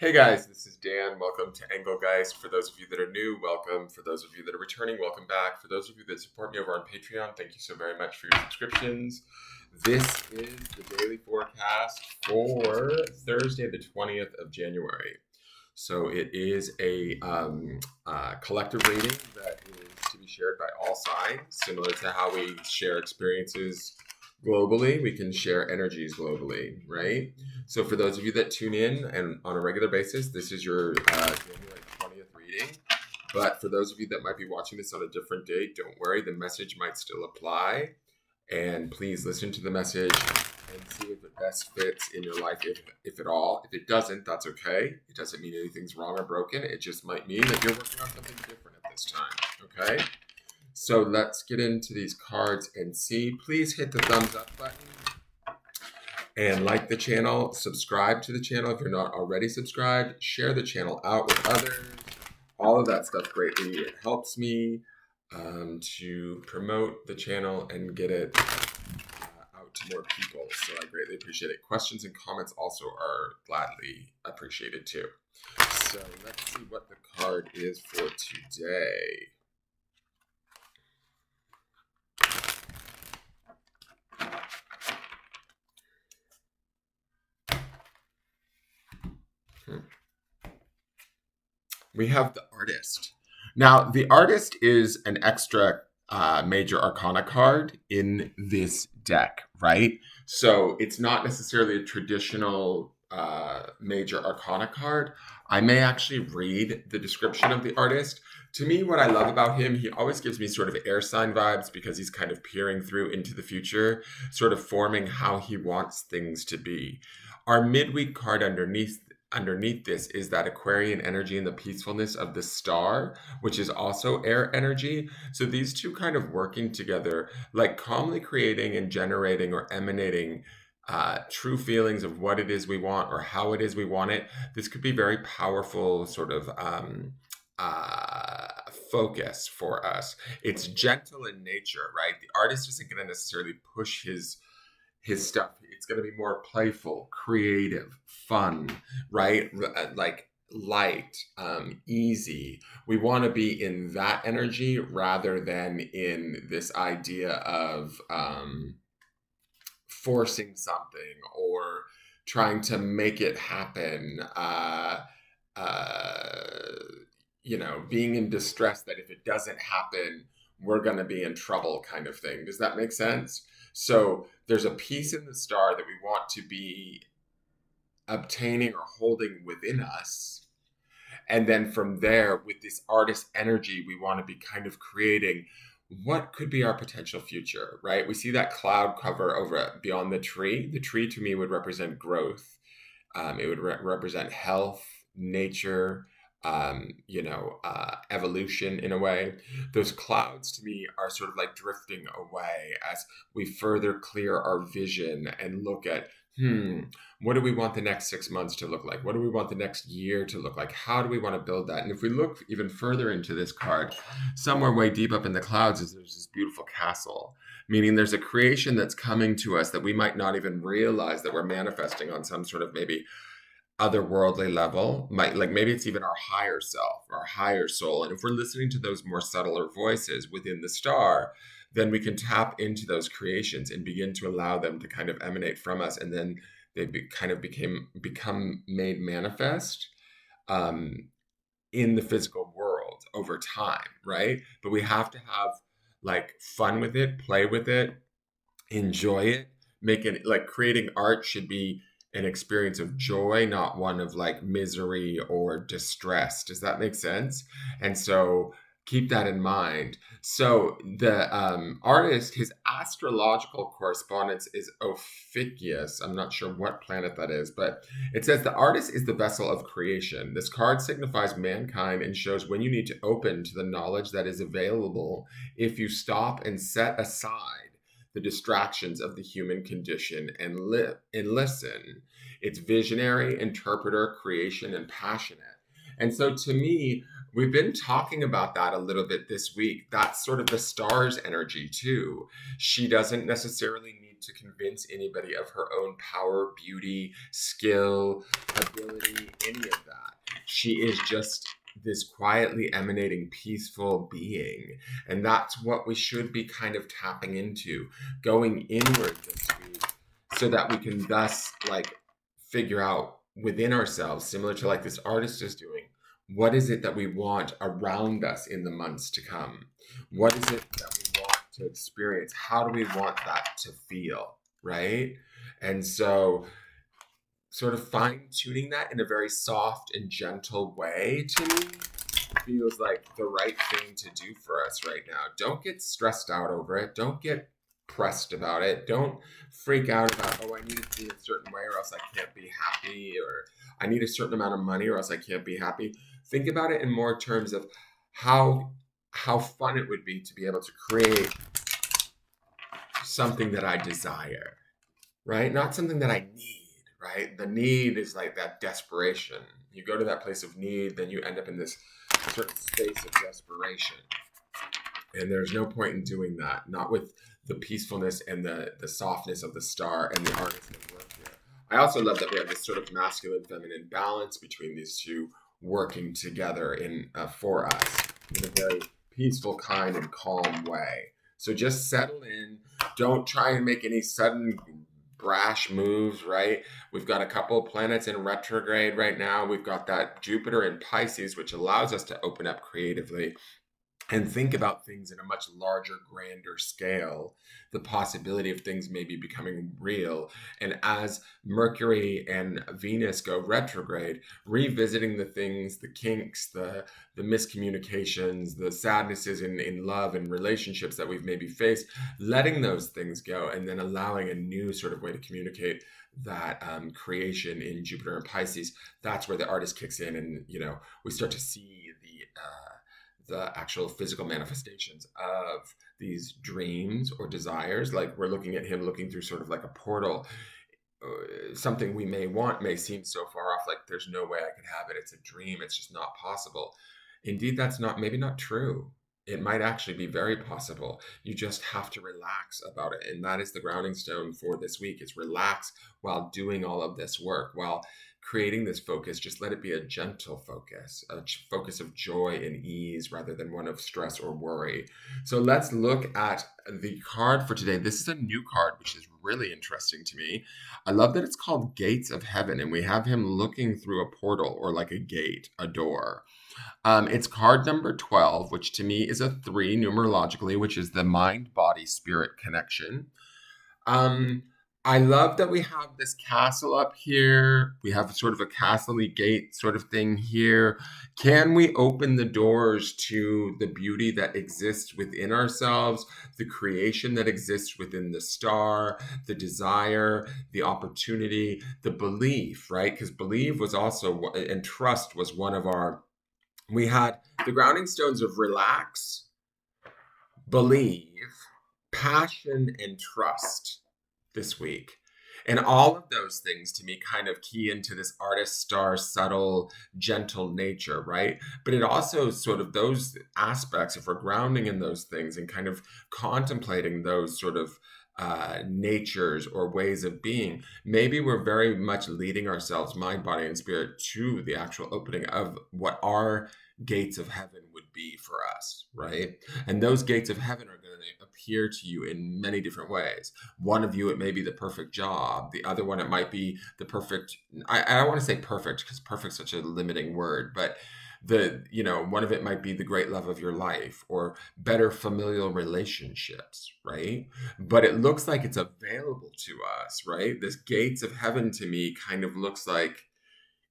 Hey guys, this is Dan. Welcome to Engelgeist. For those of you that are new, welcome. For those of you that are returning, welcome back. For those of you that support me over on Patreon, thank you so very much for your subscriptions. This is the daily forecast for Thursday, the 20th of January. So it is a collective reading that is to be shared by all signs, similar to how we share experiences globally. We can share energies globally, right? So for those of you that tune in and on a regular basis, this is your January 20th reading. But for those of you that might be watching this on a different date, don't worry, the message might still apply. And please listen to the message and see if it best fits in your life, if at all. If it doesn't, that's okay. It doesn't mean anything's wrong or broken. It just might mean that you're working on something different at this time, okay? So let's get into these cards and see. Please hit the thumbs up button and like the channel. Subscribe to the channel if you're not already subscribed. Share the channel out with others. All of that stuff greatly. It helps me to promote the channel and get it out to more people. So I greatly appreciate it. Questions and comments also are gladly appreciated too. So let's see what the card is for today. We have the Artist. Now, the Artist is an extra major arcana card in this deck, right? So it's not necessarily a traditional major arcana card. I may actually read the description of the Artist. To me, what I love about him, he always gives me sort of air sign vibes because he's kind of peering through into the future, sort of forming how he wants things to be. Our midweek card underneath this is that Aquarian energy and the peacefulness of the star, which is also air energy. So these two kind of working together, like calmly creating and generating or emanating true feelings of what it is we want or how it is we want it. This could be very powerful sort of focus for us. It's gentle in nature, right? The Artist isn't going to necessarily push his stuff. It's going to be more playful, creative, fun, right? Like light, easy. We want to be in that energy rather than in this idea of forcing something or trying to make it happen. Being in distress that if it doesn't happen, we're going to be in trouble kind of thing. Does that make sense? So there's a piece in the star that we want to be obtaining or holding within us. And then from there, with this Artist energy, we want to be kind of creating what could be our potential future, right? We see that cloud cover over beyond the tree. The tree to me would represent growth. It would represent health, nature, evolution in a way. Those clouds to me are sort of like drifting away as we further clear our vision and look at, what do we want the next 6 months to look like? What do we want the next year to look like? How do we want to build that? And if we look even further into this card, somewhere way deep up in the clouds there's this beautiful castle, meaning there's a creation that's coming to us that we might not even realize that we're manifesting on some sort of maybe otherworldly level, maybe it's even our higher self, our higher soul. And if we're listening to those more subtler voices within the star, then we can tap into those creations and begin to allow them to kind of emanate from us, and then they become made manifest in the physical world over time, right? But we have to have like fun with it, play with it, enjoy it, make it like creating art should be an experience of joy, not one of like misery or distress. Does that make sense? And so keep that in mind. So the Artist, his astrological correspondence is Ophiuchus. I'm not sure what planet that is, but it says the Artist is the vessel of creation. This card signifies mankind and shows when you need to open to the knowledge that is available if you stop and set aside the distractions of the human condition and listen. It's visionary, interpreter, creation, and passionate. And so to me, we've been talking about that a little bit this week. That's sort of the star's energy too. She doesn't necessarily need to convince anybody of her own power, beauty, skill, ability, any of that. She is just this quietly emanating, peaceful being. And that's what we should be kind of tapping into, going inward this week, so that we can thus like figure out within ourselves, similar to like this artist is doing, what is it that we want around us in the months to come? What is it that we want to experience? How do we want that to feel, right? And so sort of fine-tuning that in a very soft and gentle way, to me, feels like the right thing to do for us right now. Don't get stressed out over it. Don't get pressed about it. Don't freak out about, oh, I need it to be a certain way or else I can't be happy, or I need a certain amount of money or else I can't be happy. Think about it in more terms of how fun it would be to be able to create something that I desire, right? Not something that I need. Right? The need is like that desperation. You go to that place of need, then you end up in this certain space of desperation. And there's no point in doing that, not with the peacefulness and the softness of the star and the artist that work here. I also love that we have this sort of masculine, feminine balance between these two working together in for us in a very peaceful, kind, and calm way. So just settle in. Don't try and make any sudden brash moves, right? We've got a couple of planets in retrograde right now. We've got that Jupiter in Pisces, which allows us to open up creatively and think about things in a much larger, grander scale, the possibility of things maybe becoming real. And as Mercury and Venus go retrograde, revisiting the things, the kinks, the miscommunications, the sadnesses in love and relationships that we've maybe faced, letting those things go and then allowing a new sort of way to communicate that creation in Jupiter and Pisces. That's where the artist kicks in, and we start to see the actual physical manifestations of these dreams or desires. Like we're looking at him looking through sort of like a portal. Something we may want may seem so far off, like there's no way I could have it. It's a dream. It's just not possible. Indeed, that's maybe not true. It might actually be very possible. You just have to relax about it. And that is the grounding stone for this week, is relax while doing all of this work, while creating this focus. Just let it be a gentle focus, a focus of joy and ease rather than one of stress or worry. So let's look at the card for today. This is a new card, which is really interesting to me. I love that it's called Gates of Heaven, and we have him looking through a portal, or like a gate, a door. It's card number 12, which to me is a 3 numerologically, which is the mind, body, spirit connection. I love that we have this castle up here. We have sort of a castle-y gate sort of thing here. Can we open the doors to the beauty that exists within ourselves, the creation that exists within the star, the desire, the opportunity, the belief, right? Because belief was also, and trust was one of our, we had the grounding stones of relax, believe, passion, and trust this week. And all of those things to me kind of key into this artist star, subtle, gentle nature, right? But it also sort of those aspects, if we're grounding in those things and kind of contemplating those sort of natures or ways of being, maybe we're very much leading ourselves, mind, body, and spirit, to the actual opening of what our gates of heaven would be for us, right? And those gates of heaven are going to appear to you in many different ways. One of you, it may be the perfect job. The other one, it might be the perfect, I don't want to say perfect because perfect is such a limiting word, but one of it might be the great love of your life or better familial relationships, right? But it looks like it's available to us, right? This gates of heaven to me kind of looks like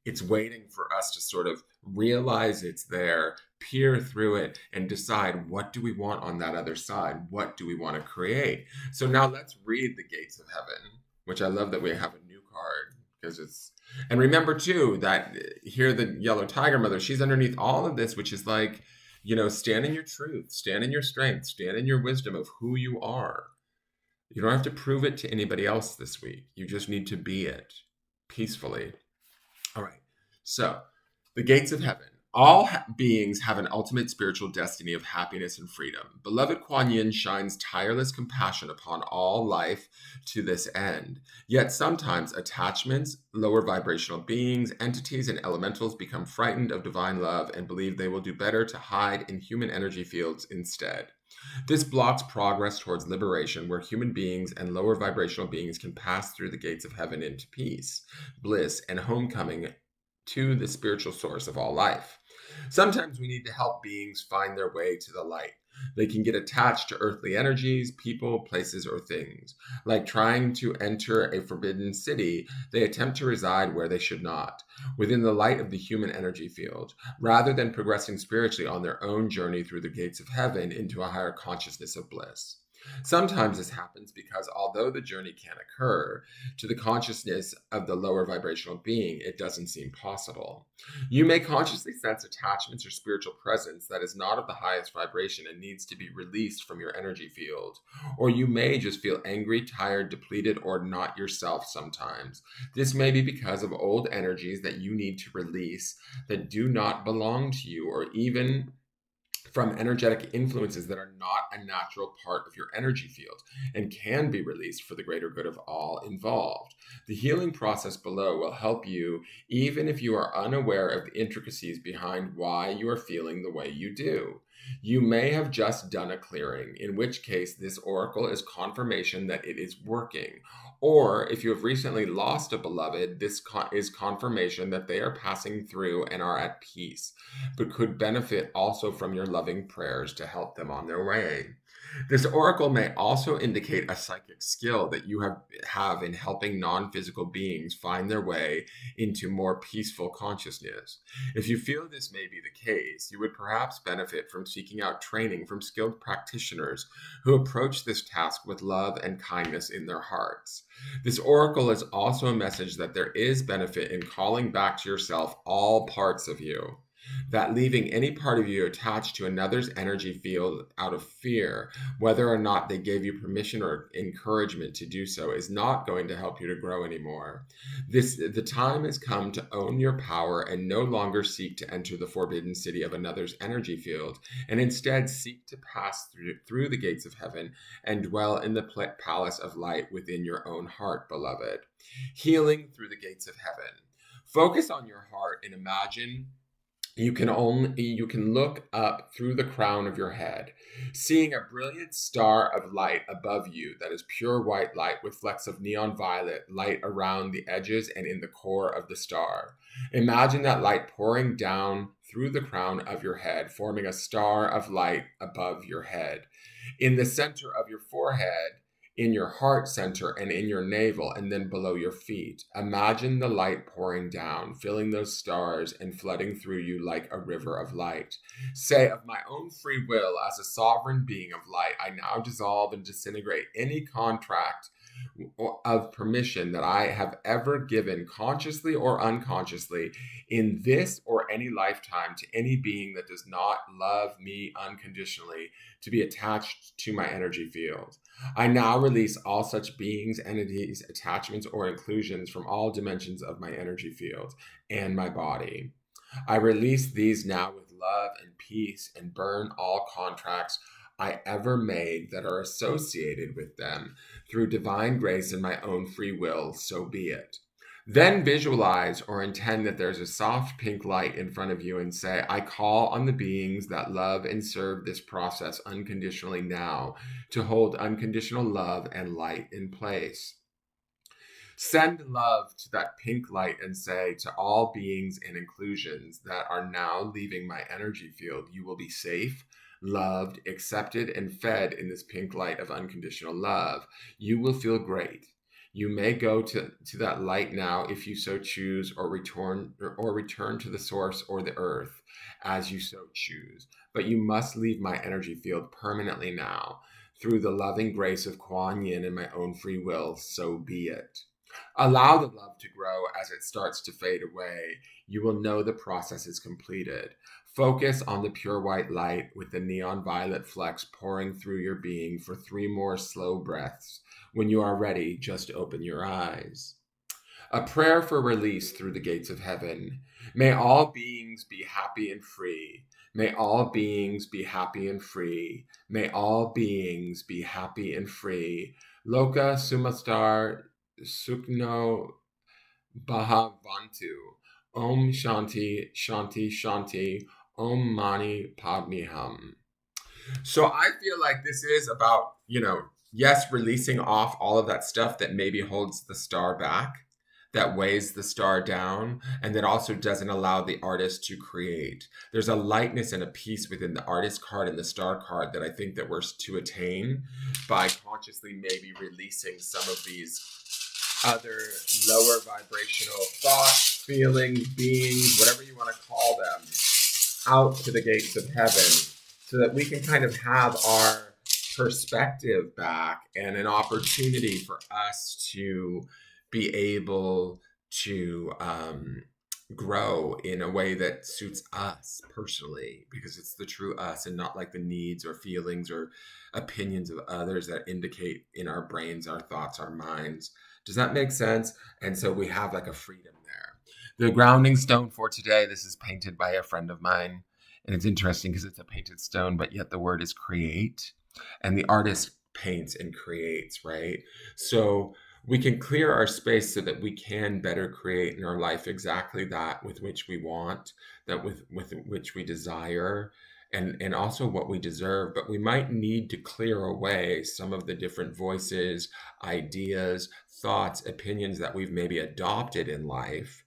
it's waiting for us to sort of realize it's there, peer through it, and decide, what do we want on that other side? What do we want to create? So now let's read the gates of heaven, which I love that we have a new card, because it's, and remember too, that here the yellow tiger mother, she's underneath all of this, which is like, stand in your truth, stand in your strength, stand in your wisdom of who you are. You don't have to prove it to anybody else this week. You just need to be it peacefully. All right. So the gates of heaven All beings have an ultimate spiritual destiny of happiness and freedom. Beloved Kuan Yin shines tireless compassion upon all life to this end. Yet sometimes attachments, lower vibrational beings, entities, and elementals become frightened of divine love and believe they will do better to hide in human energy fields instead. This blocks progress towards liberation, where human beings and lower vibrational beings can pass through the gates of heaven into peace, bliss, and homecoming to the spiritual source of all life. Sometimes we need to help beings find their way to the light. They can get attached to earthly energies, people, places, or things. Like trying to enter a forbidden city, they attempt to reside where they should not, within the light of the human energy field, rather than progressing spiritually on their own journey through the gates of heaven into a higher consciousness of bliss. Sometimes this happens because although the journey can occur to the consciousness of the lower vibrational being, it doesn't seem possible. You may consciously sense attachments or spiritual presence that is not of the highest vibration and needs to be released from your energy field. Or you may just feel angry, tired, depleted, or not yourself sometimes. This may be because of old energies that you need to release that do not belong to you, or even from energetic influences that are not a natural part of your energy field and can be released for the greater good of all involved. The healing process below will help you even if you are unaware of the intricacies behind why you are feeling the way you do. You may have just done a clearing, in which case this oracle is confirmation that it is working. Or if you have recently lost a beloved, this is confirmation that they are passing through and are at peace, but could benefit also from your loving prayers to help them on their way. This oracle may also indicate a psychic skill that you have in helping non-physical beings find their way into more peaceful consciousness. If you feel this may be the case, you would perhaps benefit from seeking out training from skilled practitioners who approach this task with love and kindness in their hearts. This oracle is also a message that there is benefit in calling back to yourself all parts of you. That leaving any part of you attached to another's energy field out of fear, whether or not they gave you permission or encouragement to do so, is not going to help you to grow anymore. The time has come to own your power and no longer seek to enter the forbidden city of another's energy field, and instead seek to pass through the gates of heaven and dwell in the palace of light within your own heart, beloved. Healing through the gates of heaven. Focus on your heart and imagine you can look up through the crown of your head, seeing a brilliant star of light above you that is pure white light with flecks of neon violet light around the edges and in the core of the star. Imagine that light pouring down through the crown of your head, forming a star of light above your head. In the center of your forehead, in your heart center, and in your navel, and then below your feet. Imagine the light pouring down, filling those stars and flooding through you like a river of light. Say, of my own free will, as a sovereign being of light, I now dissolve and disintegrate any contract of permission that I have ever given, consciously or unconsciously, in this or any lifetime to any being that does not love me unconditionally, to be attached to my energy field. I now release all such beings, entities, attachments, or inclusions from all dimensions of my energy field and my body. I release these now with love and peace and burn all contracts I ever made that are associated with them through divine grace and my own free will, so be it. Then visualize or intend that there's a soft pink light in front of you and say, I call on the beings that love and serve this process unconditionally now to hold unconditional love and light in place. Send love to that pink light and say to all beings and inclusions that are now leaving my energy field, you will be safe, loved, accepted, and fed in this pink light of unconditional love. You will feel great. You may go to that light now if you so choose, or return to the source or the earth as you so choose. But you must leave my energy field permanently now. Through the loving grace of Kwan Yin and my own free will, so be it. Allow the love to grow as it starts to fade away. You will know the process is completed. Focus on the pure white light with the neon violet flecks pouring through your being for 3 more slow breaths. When you are ready, just open your eyes. A prayer for release through the gates of heaven. May all beings be happy and free. May all beings be happy and free. May all beings be happy and free. Loka Sumastar Sukno Bhavantu. Om Shanti Shanti Shanti. Om Mani Padme Hum. So I feel like this is about, yes, releasing off all of that stuff that maybe holds the star back, that weighs the star down, and that also doesn't allow the artist to create. There's a lightness and a peace within the artist card and the star card that I think that we're to attain by consciously maybe releasing some of these other lower vibrational thoughts, feelings, beings, whatever you want to call them, out to the gates of heaven, so that we can kind of have our perspective back and an opportunity for us to be able to grow in a way that suits us personally, because it's the true us and not like the needs or feelings or opinions of others that indicate in our brains, our thoughts, our minds. Does that make sense? And so we have like a freedom there. The grounding stone for today, this is painted by a friend of mine. And it's interesting because it's a painted stone, but yet the word is create. And the artist paints and creates, right? So we can clear our space so that we can better create in our life exactly that with which we want, that with which we desire, and also what we deserve. But we might need to clear away some of the different voices, ideas, thoughts, opinions that we've maybe adopted in life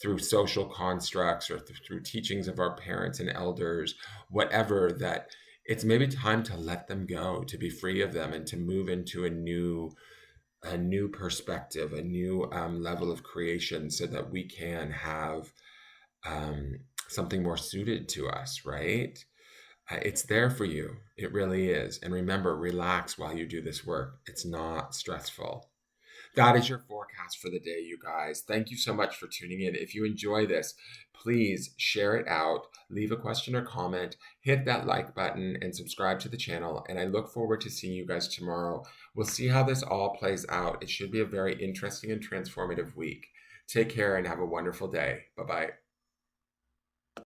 through social constructs or through teachings of our parents and elders, whatever, that it's maybe time to let them go, to be free of them, and to move into a new perspective, a new level of creation, so that we can have something more suited to us, right? It's there for you. It really is. And remember, relax while you do this work. It's not stressful. That is your forecast for the day, you guys. Thank you so much for tuning in. If you enjoy this, please share it out, leave a question or comment, hit that like button, and subscribe to the channel. And I look forward to seeing you guys tomorrow. We'll see how this all plays out. It should be a very interesting and transformative week. Take care and have a wonderful day. Bye-bye.